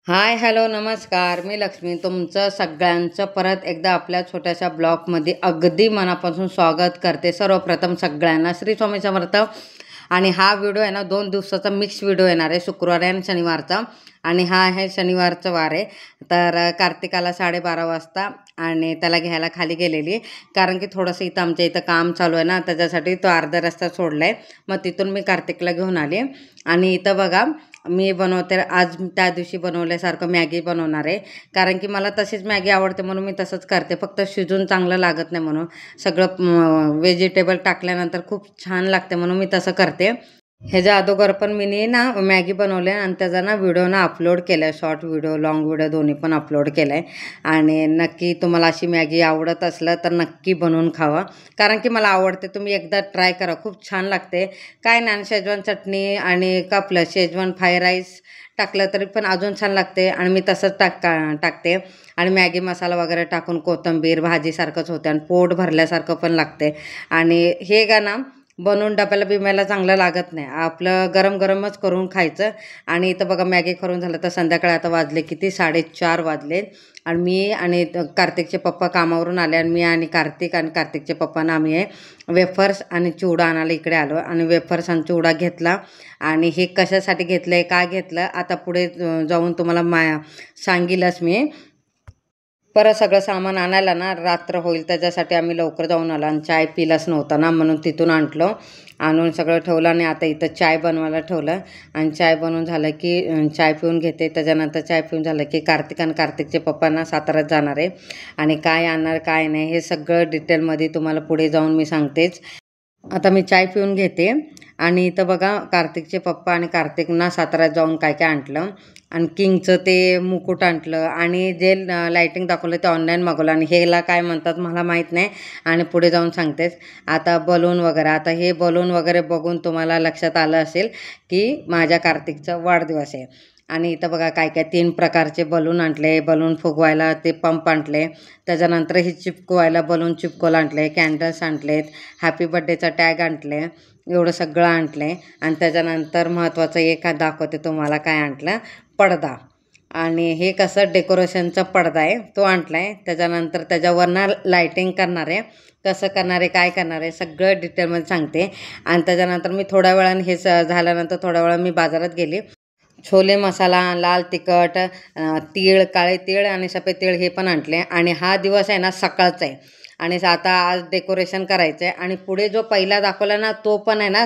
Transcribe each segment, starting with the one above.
हाय, hello, नमस्कार. मी लक्ष्मी. तुमचं सगळ्यांचं परत एकदा आपल्या छोट्याशा ब्लॉगमध्ये अगदी मनापासून स्वागत करते. सर्वप्रथम सगळ्यांना श्री स्वामी समर्थ. आणि हा व्हिडिओ आहे ना 2 दिवसाचा मिक्स व्हिडिओ येणार आहे, शुक्रवारी आणि शनिवारचा. आणि हा आहे शनिवारचा वार आहे. तर कार्तिकाला 12:30 वाजता आणि त्याला घ्यायला खाली गेलेली, कारण की थोडंसं इथं आमच्या इथं काम चालू आहे ना, त्याच्यासाठी तो अर्धा रस्ता सोडला आहे. मग तिथून मी कार्तिकला घेऊन आले. आणि इथं बघा, मी बनवते आज त्या दिवशी बनवल्यासारखं मॅगी बनवणार आहे. कारण की मला तशीच मॅगी आवडते म्हणून मी तसंच करते, फक्त शिजून चांगलं लागत नाही म्हणून. सगळं व्हेजिटेबल टाकल्यानंतर खूप छान लागते म्हणून मी तसं करते. ह्याच्या अगोदर पण मी ना मॅगी बनवले आणि त्याचा ना व्हिडिओ ना अपलोड केला आहे. शॉर्ट व्हिडिओ, लाँग व्हिडिओ दोन्ही पण अपलोड केला आहे. आणि नक्की तुम्हाला अशी मॅगी आवडत असलं तर नक्की बनवून खावा, कारण की मला आवडते. तुम्ही एकदा ट्राय करा, खूप छान लागते. काय नाही, शेजवान चटणी आणि कापलं शेजवान फ्राय राईस टाकलं तरी पण अजून छान लागते. आणि मी तसंच टाकते. आणि मॅगी मसाला वगैरे टाकून कोथिंबीर भाजीसारखंच होते आणि पोट भरल्यासारखं पण लागते. आणि हे का ना बनवून डब्याला बिब्याला चांगलं लागत नाही, आपलं गरम गरमच करून खायचं. आणि इथं बघा मॅगी करून झालं तर संध्याकाळी आता वाजले किती, 4:30 वाजले. आणि मी आणि कार्तिकचे पप्पा कामावरून आले आणि मी आणि कार्तिकचे पप्पांना आम्ही वेफर्स आणि चिवडा आणायला इकडे आलो. आणि वेफर्स आणि चिवडा घेतला. आणि हे कशासाठी घेतलं आहे, काय घेतलं, आता पुढे जाऊन तुम्हाला सांगीलच मी. परत सगळं सामान आणायला ना रात्र होईल, त्याच्यासाठी आम्ही लवकर जाऊन आलो. आणि चाय पिलाच नव्हता ना, म्हणून तिथून आणून सगळं ठेवलं. आणि आता इथं चाय बनवायला ठेवलं. आणि चाय बनवून झालं की चाय पिऊन घेते. त्याच्यानंतर चाय पिऊन झालं की कार्तिकचे पप्पांना साताऱ्यात जाणार आहे. आणि काय आणणार काय नाही हे सगळं डिटेलमध्ये तुम्हाला पुढे जाऊन मी सांगतेच. आता मी चाय पिऊन घेते. आणि इथं बघा कार्तिकचे पप्पा आणि कार्तिकना साताऱ्यात जाऊन काय काय आणलं. आणि किंगचं ते मुकुट आणलं. आणि जे लायटिंग दाखवलं ते ऑनलाईन मागवलं. आणि ह्याला काय म्हणतात मला माहीत नाही, आणि पुढे जाऊन सांगतेच. आता बलून वगैरे, आता हे बलून वगैरे बघून तुम्हाला लक्षात आलं असेल की माझ्या कार्तिकचा वाढदिवस आहे. आणि इथं बघा काय काय 3 प्रकारचे बलून आणले. बलून फुगवायला ते पंप आणले. त्याच्यानंतर हे चिपकवायला बलून चिपकवायला आणले. कॅन्डल्स आणलेत. हॅपी बड्डेचा टॅग आणले. एवढं सगळं आणलं आहे. आणि त्याच्यानंतर महत्त्वाचं एक दाखवते तुम्हाला काय आणलं, पडदा. आणि हे कसं डेकोरेशनचा पडदा आहे, तो आणला आहे. त्याच्यानंतर त्याच्यावरनं लायटिंग करणार आहे. कसं करणार आहे, काय करणार आहे, सगळं डिटेलमध्ये सांगते. आणि त्याच्यानंतर मी थोड्या वेळाने हे झाल्यानंतर थोड्या वेळा मी बाजारात गेली. छोले मसाला, लाल तिखट, तीळ, काळे तीळ आणि सफेद तीळ हे पण आणले. आणि हा दिवस आहे ना सकाळचा आहे. आणि आता आज डेकोरेशन करायचं आहे. आणि पुढे जो पहिला दाखवला ना तो पण आहे ना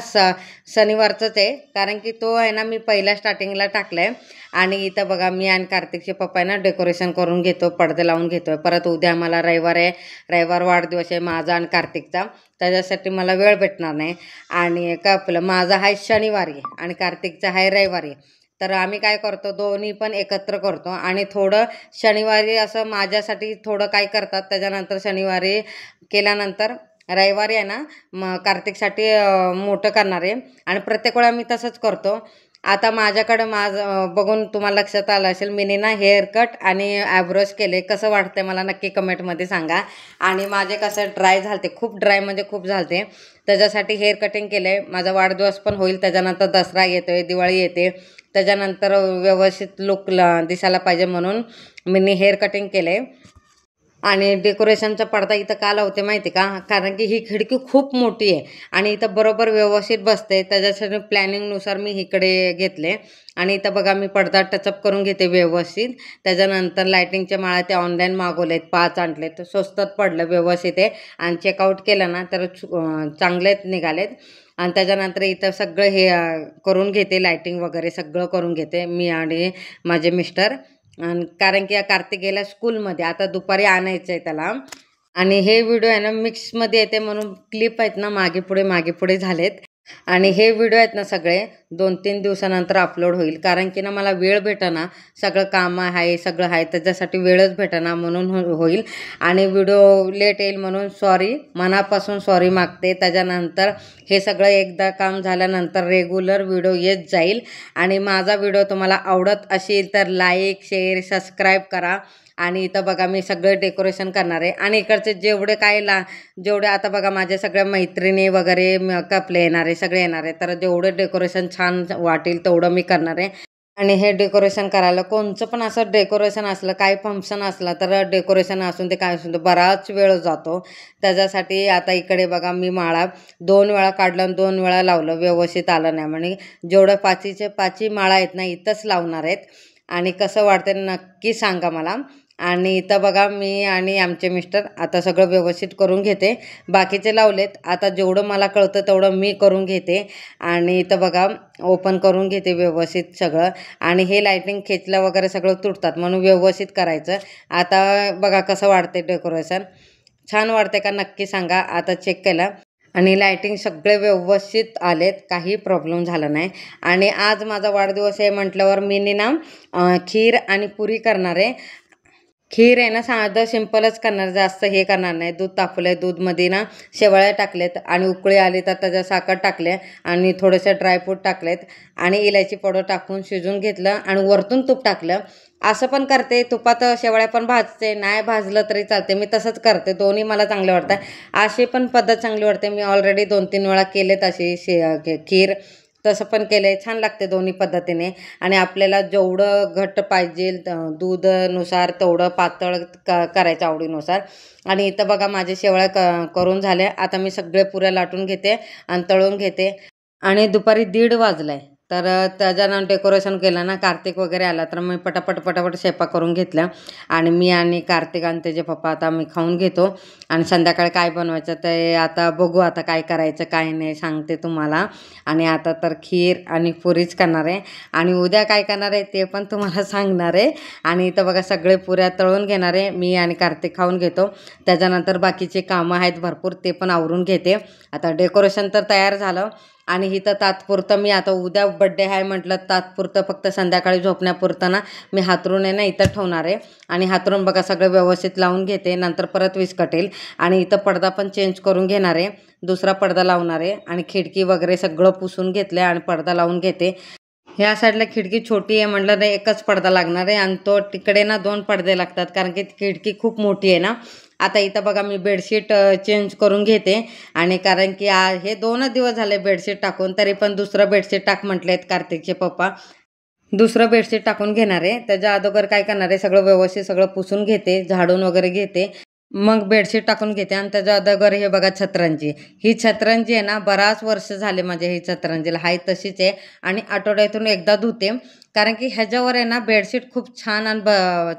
शनिवारचंच आहे, कारण की तो आहे ना मी पहिल्या स्टार्टिंगला टाकला आहे. आणि इथं बघा मी आणि कार्तिकचे पप्पा आहे ना डेकोरेशन करून घेतो, पडदे लावून घेतो. परत उद्या मला रविवार आहे, रविवार वाढदिवस आहे माझा आणि कार्तिकचा, त्याच्यासाठी मला वेळ भेटणार नाही. आणि का आपलं माझा आहे शनिवारी आणि कार्तिकचा आहे रविवारी. तर आम्ही काय करतो, दोन्ही पण एकत्र करतो. आणि थोडं शनिवारी असं माझ्यासाठी थोडं काय करतात, त्याच्यानंतर शनिवारी केल्यानंतर रविवारी आहे ना कार्तिकसाठी मोठं करणार आहे. आणि प्रत्येक वेळा मी तसंच करतो. आता माझ्याकडं बघून तुम्हाला लक्षात आलं असेल, मी ना हेअर कट आणि आयब्रोज केले. कसं वाटतंय मला नक्की कमेंटमध्ये सांगा. आणि माझे कसं ड्राय झालते, खूप ड्राय म्हणजे खूप झालते, त्याच्यासाठी हेअर कटिंग केलं आहे. माझा वाढदिवस पण होईल, त्याच्यानंतर दसरा येतोय, दिवाळी येते, त्याच्यानंतर व्यवस्थित लुक दिसायला पाहिजे म्हणून मी हेअर कटिंग केलं आहे. आणि डेकोरेशनचा पडदा इथं का लावते माहिती का, कारण की ही खिडकी खूप मोठी आहे आणि इथं बरोबर व्यवस्थित बसते, त्याच्यासाठी प्लॅनिंगनुसार मी इकडे घेतले. आणि इथं बघा मी पडदा टचअप करून घेते व्यवस्थित. त्याच्यानंतर लायटिंगच्या माळा ते ऑनलाईन मागवलेत, 5 आणलेत, तर स्वस्तात पडलं, व्यवस्थित आहे. आणि चेकआउट केलं ना तर चांगलेच निघालेत. आणि त्याच्यानंतर इथं सगळं हे करून घेते, लायटिंग वगैरे सगळं करून घेते मी आणि माझे मिस्टर. आणि कारण की कार्तिक गेला स्कूलमध्ये, आता दुपारी आणायचं आहे त्याला. आणि हे व्हिडिओ आहे ना मिक्समध्ये येते म्हणून क्लिप आहेत ना मागे पुढे झालेत. आणि हे व्हिडिओ आहेत ना सगळे 2-3 दिवसानंतर अपलोड होईल, कारण की ना मला वेळ भेटेना, सगळं काम आहे, सगळं आहे, त्याच्यासाठी वेळच भेटेना म्हणून होईल. आणि व्हिडिओ लेट येईल म्हणून सॉरी, मनापासून सॉरी मागते. त्याच्यानंतर हे सगळं एकदा काम झाल्यानंतर रेग्युलर व्हिडिओ येत जाईल. आणि माझा व्हिडिओ तुम्हाला आवडत असेल तर लाईक, शेअर, सबस्क्राईब करा. आणि इथं बघा मी सगळं डेकोरेशन करणार आहे. आणि इकडचे जेवढे आता बघा माझ्या सगळ्या मैत्रिणी वगैरे कपले येणार आहे, सगळे येणार आहे, तर जेवढं डेकोरेशन छान वाटेल तेवढं मी करणार आहे. आणि हे डेकोरेशन करायला कोणचं पण असं डेकोरेशन असलं, काही फंक्शन असलं तर डेकोरेशन असून ते काय असून ते बराच वेळ जातो. त्याच्यासाठी आता इकडे बघा मी माळा 2 वेळा काढलं आणि 2 वेळा लावलं, व्यवस्थित आलं नाही. म्हणजे जेवढं 5ची माळा आहेत ना इथंच लावणार आहेत. आणि कसं वाटते नक्की सांगा मला. आणि इथं बघा मी आणि आमचे मिस्टर आता सगळं व्यवस्थित करून घेते. बाकीचे लावलेत, आता जेवढं मला कळतं तेवढं मी करून घेते. आणि इथं बघा ओपन करून घेते व्यवस्थित सगळं. आणि हे लाईटिंग खेचलं वगैरे सगळं तुटतात म्हणून व्यवस्थित करायचं. आता बघा कसं वाटते डेकोरेशन, छान वाटते का नक्की सांगा. आता चेक केलं आणि लाईटिंग सगळे व्यवस्थित आलेत, काही प्रॉब्लेम झाला नाही. आणि आज माझा वाढदिवस आहे म्हटल्यावर मी ना खीर आणि पुरी करणार आहे. खीर आहे ना साधं सिंपलच करणार, जास्त हे करणार नाही. दूध तापलं, दूधमध्ये ना शेवळ्या टाकलेत आणि उकळी आली तर त्याच्यात साखर टाकले आणि थोडेसे ड्रायफ्रूट टाकलेत आणि इलायची पावडर टाकून शिजवून घेतलं आणि वरतून तूप टाकलं. असं पण करते, तुपात शेवळ्या पण भाजते, नाही भाजलं तरी चालते. मी तसंच करते, दोन्ही मला चांगले वाटतं. अशी पण पद्धत चांगली वाटते. मी ऑलरेडी 2-3 वेळा केलेत अशी खीर, तसं पण केलं आहे, छान लागते दोन्ही पद्धतीने. आणि आपल्याला जेवढं घट्ट पाहिजे दूधनुसार तेवढं पातळ करायचं आवडीनुसार. आणि इथं बघा माझे शेवळ्या करून झाल्या. आता मी सगळे पुऱ्या लाटून घेते आणि तळून घेते. आणि दुपारी 1:30 वाजलाय तर त्याच्यानं डेकोरेशन केलं ना, कार्तिक वगैरे आला तर मी पटापट स्वयंपाक करून घेतला. आणि मी आणि कार्तिक आणि त्याचे पप्पा आता मी खाऊन घेतो. आणि संध्याकाळी काय बनवायचं ते आता बघू, आता काय करायचं काय नाही सांगते तुम्हाला. आणि आता तर खीर आणि पुरीच करणार आहे. आणि उद्या काय करणार आहे ते पण तुम्हाला सांगणार आहे. आणि इथं बघा सगळे पुऱ्या तळून घेणार आहे मी आणि कार्तिक खाऊन घेतो. त्याच्यानंतर बाकीचे कामं आहेत भरपूर, ते पण आवरून घेते. आता डेकोरेशन तर तयार झालं. आणि इथं तात्पुरतं मी आता उद्या बड्डे आहे म्हटलं, तात्पुरतं फक्त संध्याकाळी झोपण्यापुरतं ना मी हातरून आहे ना इथं ठेवणार आहे. आणि हातरून बघा सगळं व्यवस्थित लावून घेते, नंतर परत विस्कटेल. आणि इथं पडदा पण चेंज करून घेणार आहे, दुसरा पडदा लावणार आहे. आणि खिडकी वगैरे सगळं पुसून घेतलं आणि पडदा लावून घेते. ह्या साईडला खिडकी छोटी आहे म्हटलं नाही, एकच पडदा लागणार आहे. आणि तो तिकडे ना 2 पडदे लागतात कारण की खिडकी खूप मोठी आहे ना. आता इथं बघा मी बेडशीट चेंज करून घेते. आणि कारण की हे 2च दिवस झाले बेडशीट टाकून, तरी पण दुसरं बेडशीट टाक म्हटलेत कार्तिकचे पप्पा. दुसरं बेडशीट टाकून घेणार आहे. त्याच्या अगोदर काय करणार आहे, सगळं व्यवस्थित सगळं पुसून घेते, झाडून वगैरे घेते, मग बेडशीट टाकून घेते. आणि त्याच्या अगोदर हे बघा छतरंजी, ही छतरंजी आहे ना बराच वर्ष झाले माझे ही छतरंजीला हाय तशीच आहे. आणि आठवड्यातून एकदा धुते कारण की ह्याच्यावर आहे ना बेडशीट खूप छान आणि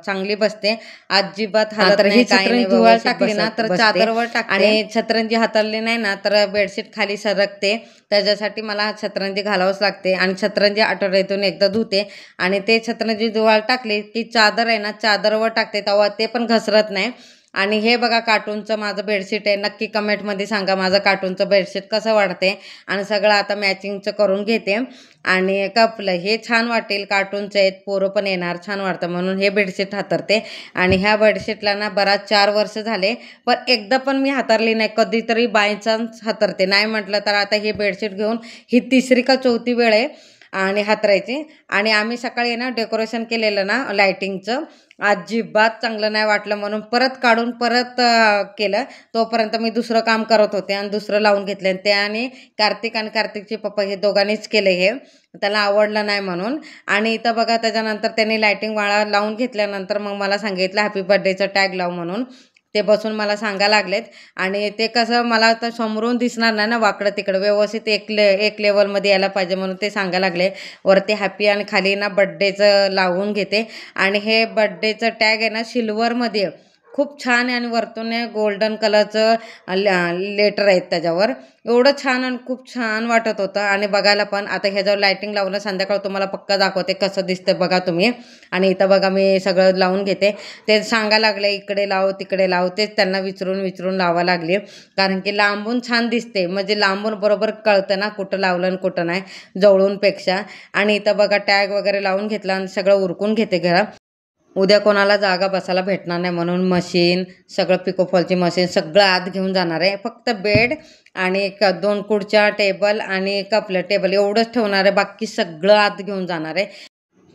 चांगली बसते, अजिबात हालत नाही. छतरंजी धुवायला टाकली ना तर चादरवर टाकते आणि छतरंजी हाताळली नाही ना तर बेडशीट खाली सरकते. त्याच्यासाठी मला छतरंजी घालावंच लागते. आणि छतरंजी आठवड्यातून एकदा धुते. आणि ते छतरंजी धुवायला टाकली की चादर आहे ना चादरवर टाकते, तेव्हा ते पण घसरत नाही. आणि हे बघा कार्टूनचं माझं बेडशीट आहे, नक्की कमेंटमध्ये सांगा माझं कार्टूनचं बेडशीट कसं वाटते. आणि सगळं आता मॅचिंगचं करून घेते. आणि कपलं हे छान वाटेल, कार्टूनचं आहेत, पोरं पण येणार, छान वाटतं म्हणून हे बेडशीट हातरते. आणि ह्या बेडशीटला ना बराच 4 वर्ष झाले, पण एकदा पण मी हातरली नाही, कधीतरी बाय चान्स हातरते. नाही म्हटलं तर आता हे बेडशीट घेऊन ही 3री का 4थी वेळ आहे आणि हातरायची. आणि आम्ही सकाळी ना डेकोरेशन केलेलं ना लायटिंगचं, अजिबात चांगलं नाही वाटलं म्हणून परत काढून परत केलं. तोपर्यंत मी दुसरं काम करत होते आणि दुसरं लावून घेतले. आणि त्याने कार्तिक आणि कार्तिकचे पप्पा हे दोघांनीच केले, हे त्याला आवडलं नाही म्हणून. आणि इथं बघा त्याच्यानंतर त्यांनी लायटिंग वाळा लावून घेतल्यानंतर मग मला सांगितलं हॅपी बर्थडेचं टॅग लाव म्हणून. ते बसून मला सांगायला लागलेत. आणि ते कसं मला आता समोरून दिसणार नाही ना वाकडं तिकडं, व्यवस्थित एक लेवलमध्ये यायला पाहिजे म्हणून ते सांगायला लागले. वरती हॅपी आणि खाली ना बड्डेचं लावून घेते. आणि हे बड्डेचं टॅग आहे ना सिल्वरमध्ये खूप छान आहे. आणि वरतून गोल्डन कलरचं लेटर आहेत त्याच्यावर, एवढं छान आणि खूप छान वाटत होतं. आणि बघायला पण आता ह्याच्यावर लायटिंग लावलं संध्याकाळ तुम्हाला पक्का दाखवते कसं दिसतं बघा तुम्ही. आणि इथं बघा मी सगळं लावून घेते. ते सांगायला लागले इकडे लाव तिकडे लाव, तेच त्यांना विचारून लावा लागले कारण की लांबून छान दिसते, म्हणजे लांबून बरोबर कळतं ना कुठं लावलं आणि कुठं नाही जवळूनपेक्षा. आणि इथं बघा टॅग वगैरे लावून घेतला आणि सगळं उरकून घेते घरात. उद्या कोणाला जागा बसायला भेटणार नाही म्हणून मशीन सगळं पिकोफॉलची मशीन सगळं आत घेऊन जाणार आहे. फक्त बेड आणि 2 खुर्च्या टेबल आणि कपलं टेबल एवढंच ठेवणार आहे, बाकी सगळं आत घेऊन जाणार आहे.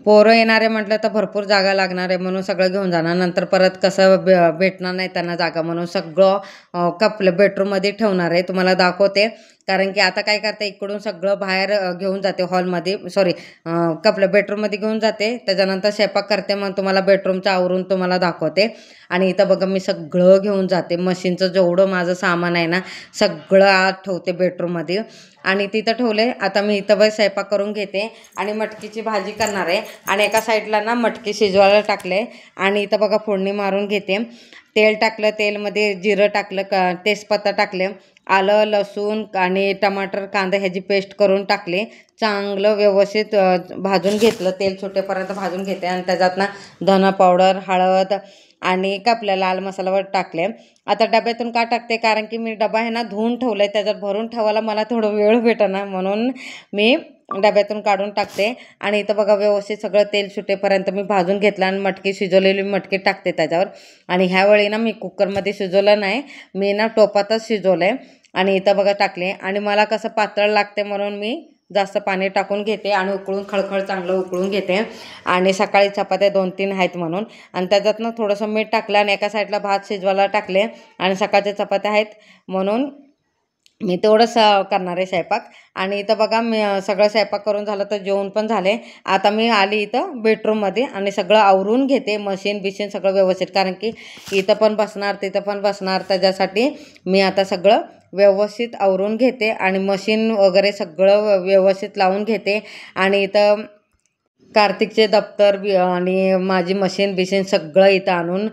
पोरं येणारे म्हटलं तर भरपूर जागा लागणार आहे म्हणून सगळं घेऊन जाणार. नंतर परत कसं भेटणार नाही त्यांना जागा म्हणून सगळं कपलं बेडरूममध्ये ठेवणार आहे, तुम्हाला दाखवते. कारण की आता काय करते, इकडून सगळं बाहेर घेऊन जाते हॉलमध्ये, सॉरी आपल्या बेडरूममध्ये घेऊन जाते. त्याच्यानंतर स्वयंपाक करते, मग तुम्हाला बेडरूमचं आवरून तुम्हाला दाखवते. आणि इथं बघा मी सगळं घेऊन जाते, मशीनचं जेवढं माझं सामान आहे ना सगळं आत ठेवते बेडरूममध्ये. आणि तिथं ठेवले. आता मी इथं बस स्वयंपाक करून घेते आणि मटकीची भाजी करणार आहे. आणि एका साईडला ना मटकी शिजवायला टाकले आणि इथं बघा फोडणी मारून घेते. तेल टाकलं, तेलमध्ये जिरं टाकलं, तेजपत्ता टाकले, आलं लसूण आणि टमाटर कांदा ह्याची पेस्ट करून टाकले. चांगलं व्यवस्थित भाजून घेतलं, तेल सुटेपर्यंत भाजून घेते. आणि त्याच्यात ना धना पावडर, हळद आणि आपल्या लाल मसालावर टाकले. आता डब्यातून का टाकते, कारण की मी डबा आहे ना धुवून ठेवलाय, त्याच्यात भरून ठेवायला मला थोडं वेळ भेटेना, म्हणून मी डब्यातून काढून टाकते. आणि इथं बघा व्यवस्थित सगळं तेल सुटेपर्यंत मी भाजून घेतलं आणि मटकी शिजवलेली मटकी टाकते त्याच्यावर. आणि ह्यावेळी ना मी कुकरमध्ये शिजवलं नाही, मी ना टोपातच शिजवलं आहे. आणि इथं बघा टाकले. आणि मला कसं पातळ लागते म्हणून मी जास्त पाणी टाकून घेते आणि उकळून खळखळ चांगलं उकळून घेते. आणि सकाळी चपात्या 2-3 आहेत म्हणून. आणि त्याच्यातनं थोडंसं मीठ टाकलं आणि एका साईडला भात शिजवायला टाकले. आणि सकाळच्या चपात्या आहेत म्हणून मी तेवढंच करणार आहे स्वयंपाक. आणि इथं बघा मी सगळं स्वयंपाक करून झालं तर जेवण पण झाले. आता मी आली इथं बेडरूममध्ये आणि सगळं आवरून घेते, मशीन सगळं व्यवस्थित, कारण की इथं पण बसणार तिथं पण बसणार, त्याच्यासाठी मी आता सगळं व्यवस्थित आवरून घेते आणि मशीन वगैरे सगळं व्यवस्थित लावून घेते. आणि इथं कार्तिकचे दप्तर आणि माझी मशीन सगळं इथं आणून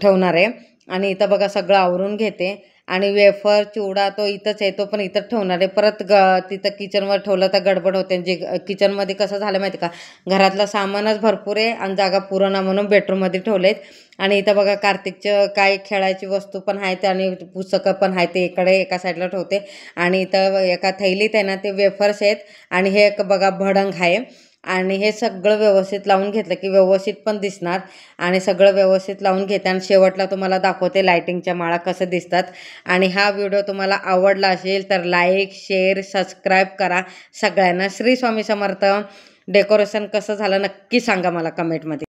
ठेवणार आहे. आणि इथं बघा सगळं आवरून घेते. आणि वेफर चिवडा तो इथंच आहे, तो पण इथंच ठेवणार आहे. परत तिथं किचनवर ठेवलं तर गडबड होते. जे किचनमध्ये कसं झालं माहिती का, घरातलं सामानच भरपूर आहे आणि जागा पुरवणा म्हणून बेडरूममध्ये ठेवलेत. आणि इथं बघा कार्तिकचं काय खेळायची वस्तू पण आहेत आणि पुस्तकं पण आहेत, ते इकडे एका साईडला ठेवते. आणि इथं एका थैलीत आहे ना ते वेफर्स आहेत. आणि हे एक बघा भडंग आहे. आणि हे सगळं व्यवस्थित लावून घेतलं की व्यवस्थित पण दिसणार. आणि सगळं व्यवस्थित लावून घेते आणि शेवटला तुम्हाला दाखवते लायटिंगच्या माळा कसं दिसतात. आणि हा व्हिडिओ तुम्हाला आवडला असेल तर लाईक, शेअर, सबस्क्राईब करा. सगळ्यांना श्री स्वामी समर्थ. डेकोरेशन कसं झालं नक्की सांगा मला कमेंटमध्ये.